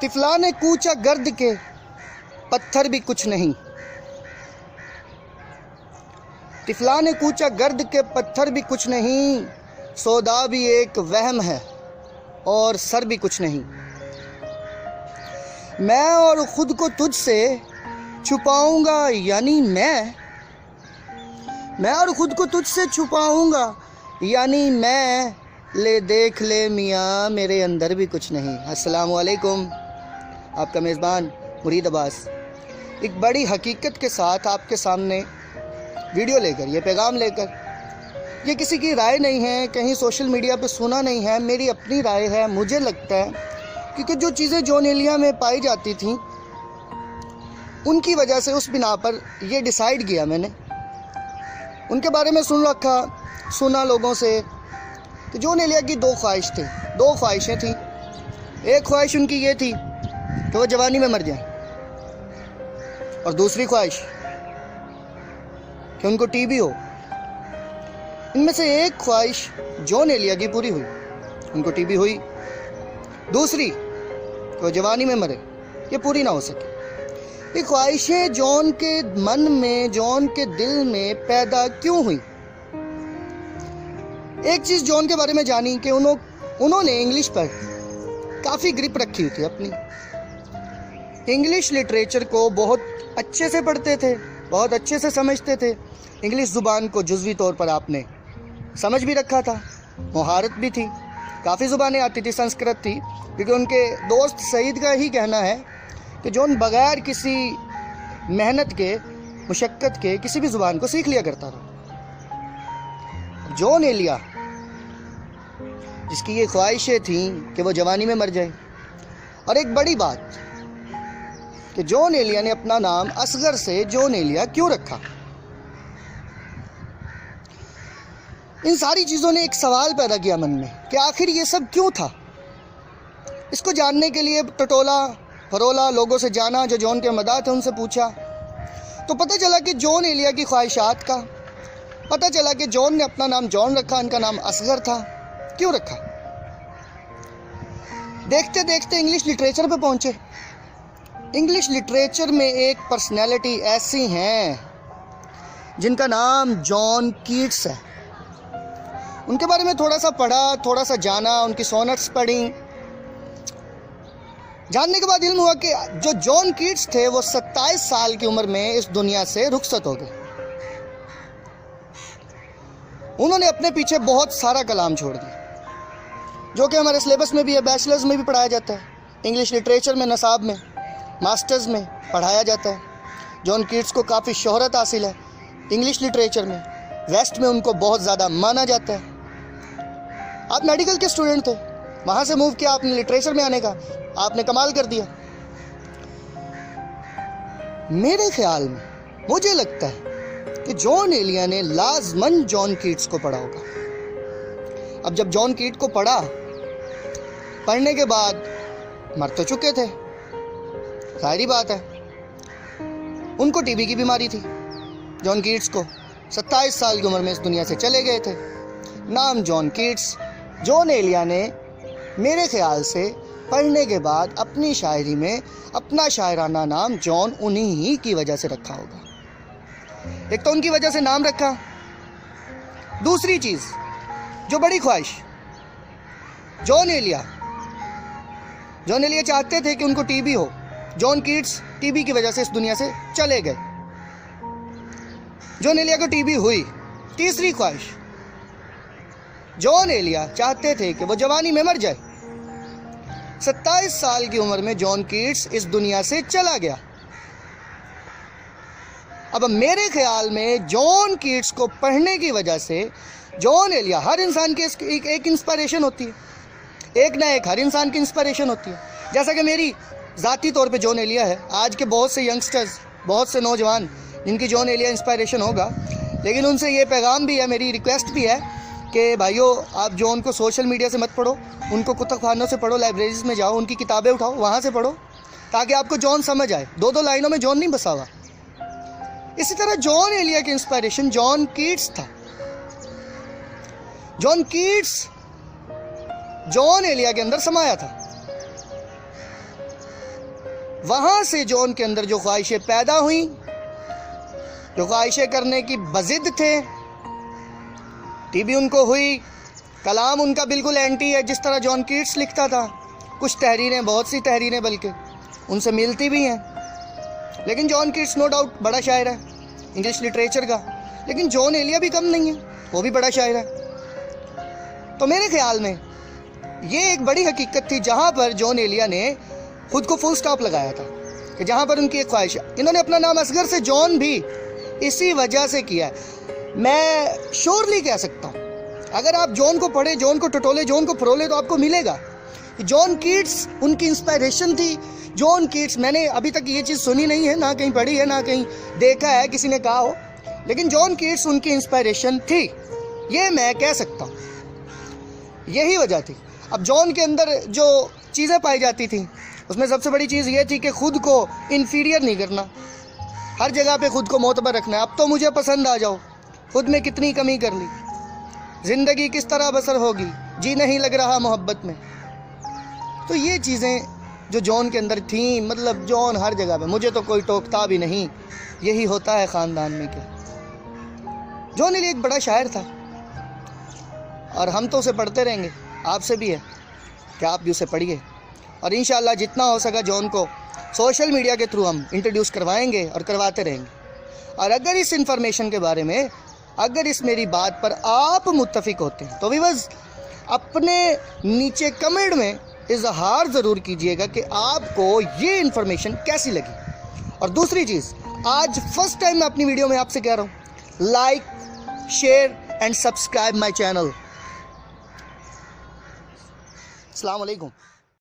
तिफला ने कूचा गर्द के पत्थर भी कुछ नहीं। तिफला ने कूचा गर्द के पत्थर भी कुछ नहीं, सौदा भी एक वहम है और सर भी कुछ नहीं। मैं और खुद को तुझसे छुपाऊंगा, यानी मैं और खुद को तुझसे छुपाऊंगा, यानी मैं, ले देख ले मियाँ मेरे अंदर भी कुछ नहीं। अस्सलाम वालेकुम, आपका मेज़बान मुरीद अब्बास एक बड़ी हकीकत के साथ आपके सामने वीडियो लेकर, ये पैगाम लेकर। ये किसी की राय नहीं है, कहीं सोशल मीडिया पे सुना नहीं है, मेरी अपनी राय है। मुझे लगता है क्योंकि जो चीज़ें जॉन एलिया में पाई जाती थी उनकी वजह से, उस बिना पर ये डिसाइड किया मैंने। उनके बारे में सुना लोगों से कि जॉन एलिया की दो ख्वाहिशें थी। एक ख्वाहिश उनकी ये थी कि वो जवानी में मर जाए, और दूसरी ख्वाहिश कि उनको टीबी हो। इनमें से एक ख्वाहिश जॉन एलिया की पूरी हुई, उनको टीबी हुई। दूसरी कि वो जवानी में मरे, ये पूरी ना हो सके। ये ख्वाहिशें जॉन के मन में, जॉन के दिल में पैदा क्यों हुई? एक चीज़ जॉन के बारे में जानी कि उन्होंने इंग्लिश पर काफ़ी ग्रिप रखी हुई थी अपनी। इंग्लिश लिटरेचर को बहुत अच्छे से पढ़ते थे, बहुत अच्छे से समझते थे। इंग्लिश ज़ुबान को जुज़वी तौर पर आपने समझ भी रखा था, मुहारत भी थी, काफ़ी ज़ुबानें आती थी। संस्कृत थी, क्योंकि उनके दोस्त सईद का ही कहना है कि जॉन बग़ैर किसी मेहनत के, मुशक्क़त के किसी भी ज़ुबान को सीख लिया करता था। जॉन एलिया जिसकी ये ख्वाहिशें थीं कि वो जवानी में मर जाए, और एक बड़ी बात कि जॉन एलिया ने अपना नाम असगर से जॉन एलिया क्यों रखा? इन सारी चीज़ों ने एक सवाल पैदा किया मन में कि आखिर ये सब क्यों था। इसको जानने के लिए टटोला फरोला, लोगों से जाना जो जॉन के मदाह थे, उनसे पूछा तो पता चला कि जॉन एलिया की ख्वाहिशात का पता चला कि जॉन ने अपना नाम जॉन रखा, इनका नाम असगर था। क्यों रखा? देखते देखते इंग्लिश लिटरेचर पे पहुंचे। इंग्लिश लिटरेचर में एक पर्सनैलिटी ऐसी हैं जिनका नाम जॉन कीट्स है। उनके बारे में थोड़ा सा पढ़ा, थोड़ा सा जाना, उनकी सोनेट्स पढ़ी। जानने के बाद इल्म हुआ कि जो जॉन कीट्स थे वो 27 साल की उम्र में इस दुनिया से रुखसत हो गए। उन्होंने अपने पीछे बहुत सारा कलाम छोड़ दिया, जो कि हमारे सिलेबस में भी है, बैचलर्स में भी पढ़ाया जाता है, इंग्लिश लिटरेचर में, नसाब में, मास्टर्स में पढ़ाया जाता है। जॉन कीट्स को काफ़ी शोहरत हासिल है इंग्लिश लिटरेचर में, वेस्ट में उनको बहुत ज़्यादा माना जाता है। आप मेडिकल के स्टूडेंट थे, वहाँ से मूव किया आपने लिटरेचर में आने का, आपने कमाल कर दिया। मेरे ख्याल में, मुझे लगता है कि जॉन एलिया ने लाजमन जॉन कीट्स को पढ़ा होगा। अब जब जॉन कीट को पढ़ने के बाद मर तो चुके थे, सारी बात है। उनको टीबी की बीमारी थी। जॉन कीट्स को 27 साल की उम्र में इस दुनिया से चले गए थे। नाम जॉन कीट्स। जॉन एलिया ने मेरे ख्याल से पढ़ने के बाद अपनी शायरी में अपना शायराना नाम जॉन उन्हीं ही की वजह से रखा होगा। एक तो उनकी वजह से नाम रखा, दूसरी चीज़ जो बड़ी ख्वाहिश, जॉन एलिया चाहते थे कि उनको टीबी हो। जॉन कीट्स टीबी की वजह से इस दुनिया से चले गए, जॉन एलिया को टीबी हुई। तीसरी ख्वाहिश, जॉन एलिया चाहते थे कि वो जवानी में मर जाए। 27 साल की उम्र में जॉन कीट्स इस दुनिया से चला गया। अब मेरे ख्याल में जॉन कीट्स को पढ़ने की वजह से जॉन एलिया, हर इंसान की एक इंस्पिरेशन होती है, एक ना एक हर इंसान की इंस्पिरेशन होती है। जैसा कि मेरी ज़ाती तौर पे जॉन एलिया है। आज के बहुत से यंगस्टर्स, बहुत से नौजवान जिनकी जॉन एलिया इंस्पिरेशन होगा, लेकिन उनसे ये पैगाम भी है, मेरी रिक्वेस्ट भी है कि भाइयों, आप जॉन को सोशल मीडिया से मत पढ़ो, उनको कुतुबखानों से पढ़ो, लाइब्रेरीज में जाओ, उनकी किताबें उठाओ, वहाँ से पढ़ो, ताकि आपको जॉन समझ आए। दो लाइनों में जॉन नहीं बसा हुआ। इसी तरह जॉन एलिया की इंस्पिरेशन जॉन कीट्स था। जॉन कीट्स जॉन एलिया के अंदर समाया था। वहाँ से जॉन के अंदर जो ख्वाहिशें पैदा हुई, जो ख्वाहिशें करने की बजिद थे, टीबी उनको हुई, कलाम उनका बिल्कुल एंटी है जिस तरह जॉन कीट्स लिखता था। कुछ तहरीरें, बहुत सी तहरीरें बल्कि उनसे मिलती भी हैं। लेकिन जॉन कीट्स नो डाउट बड़ा शायर है इंग्लिश लिटरेचर का, लेकिन जॉन एलिया भी कम नहीं है, वो भी बड़ा शायर है। तो मेरे ख्याल में ये एक बड़ी हकीकत थी जहाँ पर जॉन एलिया ने खुद को फुल स्टॉप लगाया था, कि जहाँ पर उनकी एक ख्वाहिश है। इन्होंने अपना नाम असगर से जॉन भी इसी वजह से किया है। मैं श्योरली कह सकता हूँ, अगर आप जॉन को पढ़े, जॉन को टटोले, जॉन को फरोले, तो आपको मिलेगा जॉन कीट्स उनकी इंस्पायरेशन थी। जॉन कीट्स, मैंने अभी तक ये चीज़ सुनी नहीं है, ना कहीं पढ़ी है, ना कहीं देखा है किसी ने कहा हो, लेकिन जॉन कीट्स उनकी इंस्पायरेशन थी, ये मैं कह सकता हूँ। यही वजह थी। अब जॉन के अंदर जो चीज़ें पाई जाती थी उसमें सबसे बड़ी चीज़ ये थी कि खुद को इन्फीरियर नहीं करना, हर जगह पे खुद को मोतबर रखना है। अब तो मुझे पसंद आ जाओ, खुद में कितनी कमी कर ली, ज़िंदगी किस तरह बसर होगी, जी नहीं लग रहा मोहब्बत में। तो ये चीज़ें जो जॉन के अंदर थी, मतलब जॉन हर जगह पे, मुझे तो कोई टोकता भी नहीं, यही होता है ख़ानदान में के। जॉन एलिया एक बड़ा शायर था और हम तो उसे पढ़ते रहेंगे, आपसे भी है कि आप भी उसे पढ़िए, और इंशाअल्लाह जितना हो सका जॉन को सोशल मीडिया के थ्रू हम इंट्रोड्यूस करवाएंगे और करवाते रहेंगे। और अगर इस इंफॉर्मेशन के बारे में, अगर इस मेरी बात पर आप मुत्तफिक होते हैं तो व्यूअर्स अपने नीचे कमेंट में इजहार ज़रूर कीजिएगा कि आपको ये इन्फॉर्मेशन कैसी लगी। और दूसरी चीज़, आज फर्स्ट टाइम मैं अपनी वीडियो में आपसे कह रहा हूँ, like, share and subscribe my channel. अस्सलाम वालेकुम।